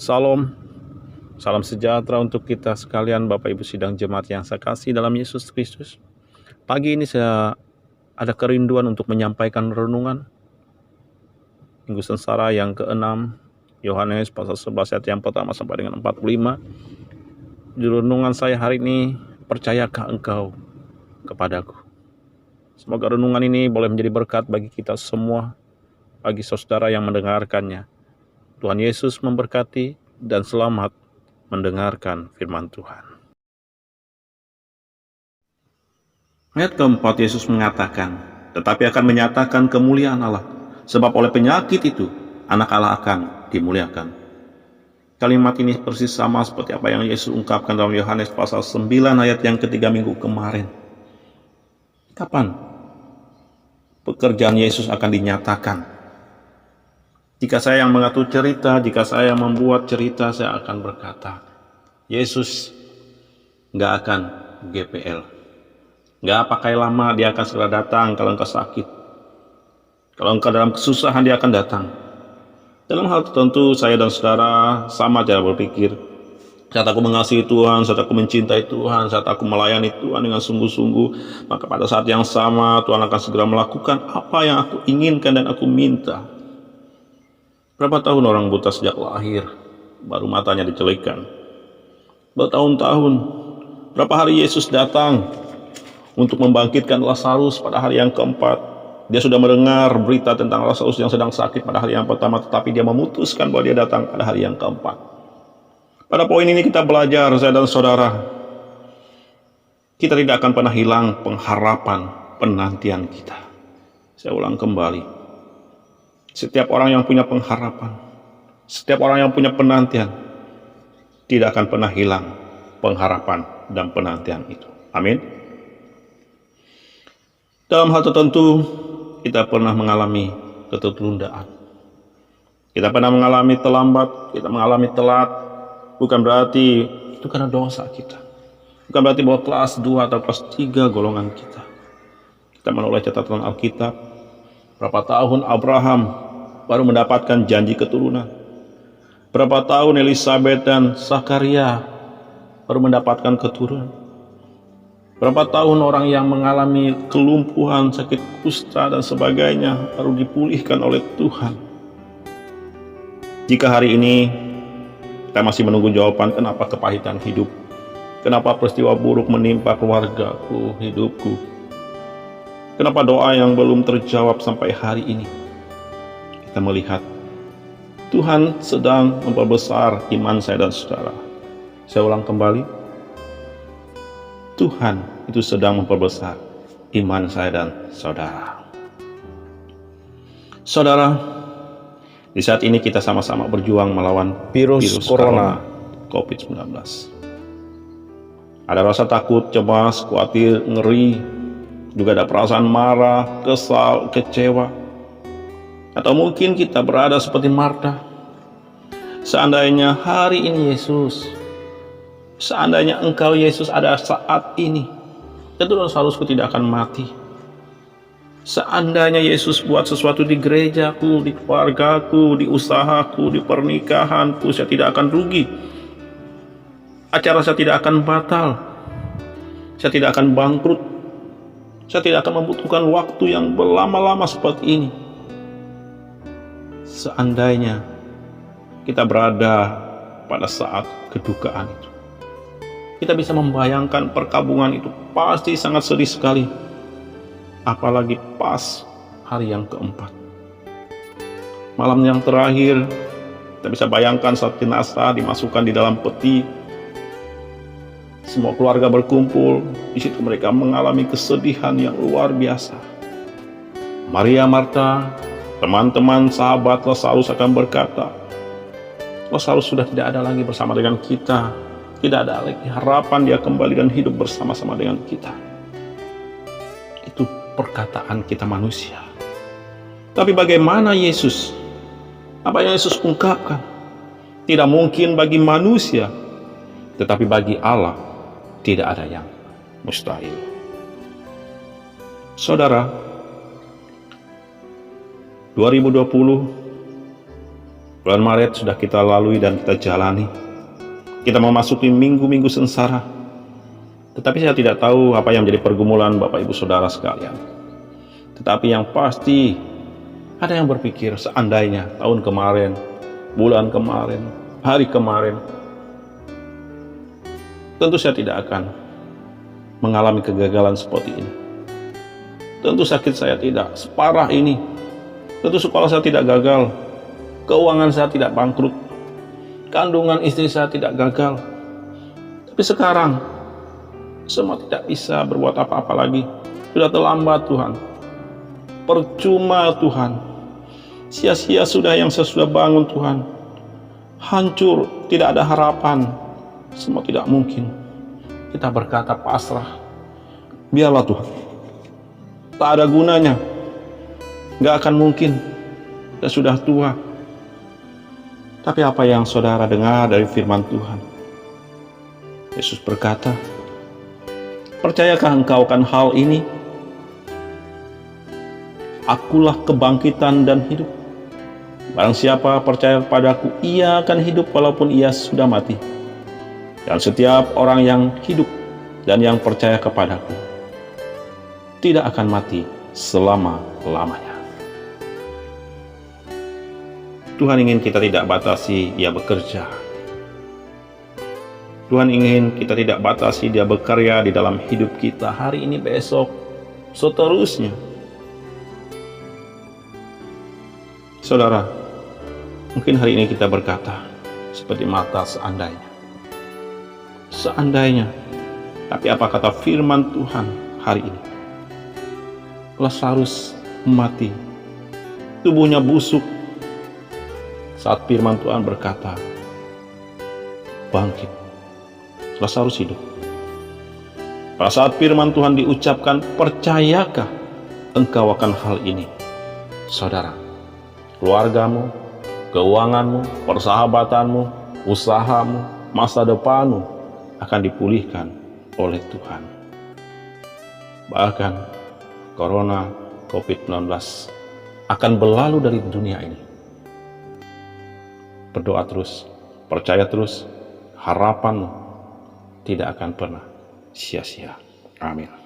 Salam, salam sejahtera untuk kita sekalian, Bapak Ibu sidang jemaat yang saya kasih dalam Yesus Kristus. Pagi ini saya ada kerinduan untuk menyampaikan renungan Minggu Sengsara yang ke-6, Yohanes pasal 11 ayat yang pertama sampai dengan 45. Di renungan saya hari ini, percayakah engkau kepadaku? Semoga renungan ini boleh menjadi berkat bagi kita semua, bagi saudara yang mendengarkannya. Tuhan Yesus memberkati dan selamat mendengarkan firman Tuhan. Ayat keempat, Yesus mengatakan, tetapi akan menyatakan kemuliaan Allah, sebab oleh penyakit itu anak Allah akan dimuliakan. Kalimat ini persis sama seperti apa yang Yesus ungkapkan dalam Yohanes pasal 9 ayat yang ketiga minggu kemarin. Kapan pekerjaan Yesus akan dinyatakan? Jika saya yang mengatur cerita, jika saya yang membuat cerita, saya akan berkata, Yesus nggak akan GPL. Nggak pakai lama, dia akan segera datang kalau engkau sakit. Kalau engkau dalam kesusahan, dia akan datang. Dalam hal tertentu, saya dan saudara sama cara berpikir. Saat aku mengasihi Tuhan, saat aku mencintai Tuhan, saat aku melayani Tuhan dengan sungguh-sungguh, maka pada saat yang sama, Tuhan akan segera melakukan apa yang aku inginkan dan aku minta. Berapa tahun orang buta sejak lahir, baru matanya dicelikan. Bertahun-tahun, berapa hari Yesus datang untuk membangkitkan Lazarus pada hari yang keempat. Dia sudah mendengar berita tentang Lazarus yang sedang sakit pada hari yang pertama, tetapi dia memutuskan bahwa dia datang pada hari yang keempat. Pada poin ini kita belajar, saya dan saudara, kita tidak akan pernah hilang pengharapan penantian kita. Saya ulang kembali. Setiap orang yang punya pengharapan, setiap orang yang punya penantian, tidak akan pernah hilang pengharapan dan penantian itu. Amin. Dalam hal tertentu, kita pernah mengalami ketertundaan. Kita pernah mengalami terlambat, kita mengalami telat. Bukan berarti itu karena dosa kita. Bukan berarti bahwa kelas 2 atau kelas 3 golongan kita. Kita menoleh catatan Alkitab. Berapa tahun Abraham baru mendapatkan janji keturunan. Berapa tahun Elizabeth dan Zakaria baru mendapatkan keturunan. Berapa tahun orang yang mengalami kelumpuhan, sakit kusta dan sebagainya baru dipulihkan oleh Tuhan. Jika hari ini kita masih menunggu jawaban kenapa kepahitan hidup, kenapa peristiwa buruk menimpa keluargaku, hidupku, kenapa doa yang belum terjawab sampai hari ini, kita melihat Tuhan sedang memperbesar iman saya dan saudara. Saya ulang kembali, Tuhan itu sedang memperbesar iman saya dan saudara. Saudara, di saat ini kita sama-sama berjuang melawan virus corona COVID-19. Ada rasa takut, cemas, khawatir, ngeri, juga ada perasaan marah, kesal, kecewa. Atau mungkin kita berada seperti Marta. Seandainya hari ini Yesus, seandainya engkau Yesus ada saat ini, tentu Lazarusku tidak akan mati. Seandainya Yesus buat sesuatu di gerejaku, di keluargaku, di usahaku, di pernikahanku, saya tidak akan rugi. Acara saya tidak akan batal. Saya tidak akan bangkrut. Saya tidak akan membutuhkan waktu yang berlama-lama seperti ini. Seandainya kita berada pada saat kedukaan itu, kita bisa membayangkan perkabungan itu pasti sangat sedih sekali. Apalagi pas hari yang keempat, malam yang terakhir, kita bisa bayangkan saat jenazah dimasukkan di dalam peti. Semua keluarga berkumpul, di situ mereka mengalami kesedihan yang luar biasa. Maria, Marta, teman-teman, sahabat Lazarus akan berkata, Lazarus sudah tidak ada lagi bersama dengan kita. Tidak ada lagi harapan dia kembali dan hidup bersama-sama dengan kita. Itu perkataan kita manusia. Tapi bagaimana Yesus? Apa yang Yesus ungkapkan? Tidak mungkin bagi manusia, tetapi bagi Allah tidak ada yang mustahil. Saudara, 2020 Bulan Maret sudah kita lalui dan kita jalani. Kita memasuki minggu-minggu sengsara. Tetapi saya tidak tahu apa yang menjadi pergumulan Bapak Ibu Saudara sekalian. Tetapi yang pasti, ada yang berpikir seandainya tahun kemarin, bulan kemarin, hari kemarin, tentu saya tidak akan mengalami kegagalan seperti ini. Tentu sakit saya tidak separah ini. Tentu sekolah saya tidak gagal. Keuangan saya tidak bangkrut. Kandungan istri saya tidak gagal. Tapi sekarang, semua tidak bisa berbuat apa-apa lagi. Sudah terlambat Tuhan. Percuma Tuhan. Sia-sia sudah yang saya sudah bangun Tuhan. Hancur, tidak ada harapan. Semua tidak mungkin. Kita berkata pasrah. Biarlah Tuhan. Tak ada gunanya. Gak akan mungkin. Kita sudah tua. Tapi apa yang saudara dengar dari firman Tuhan? Yesus berkata, percayakah engkau akan hal ini? Akulah kebangkitan dan hidup. Barang siapa percaya kepadaku, ia akan hidup walaupun ia sudah mati. Dan setiap orang yang hidup dan yang percaya kepadaku tidak akan mati selama-lamanya. Tuhan ingin kita tidak batasi Dia bekerja. Tuhan ingin kita tidak batasi Dia bekerja di dalam hidup kita hari ini, besok, seterusnya. Saudara, mungkin hari ini kita berkata seperti Marta, seandainya. Seandainya. Tapi apa kata firman Tuhan hari ini? Lazarus mati. Tubuhnya busuk. Saat firman Tuhan berkata, bangkit, Lazarus hidup. Pada saat firman Tuhan diucapkan, percayakah engkau akan hal ini? Saudara, keluargamu, keuanganmu, persahabatanmu, usahamu, masa depanmu akan dipulihkan oleh Tuhan. Bahkan Corona COVID-19 akan berlalu dari dunia ini. Berdoa terus, percaya terus, harapanmu tidak akan pernah sia-sia. Amin.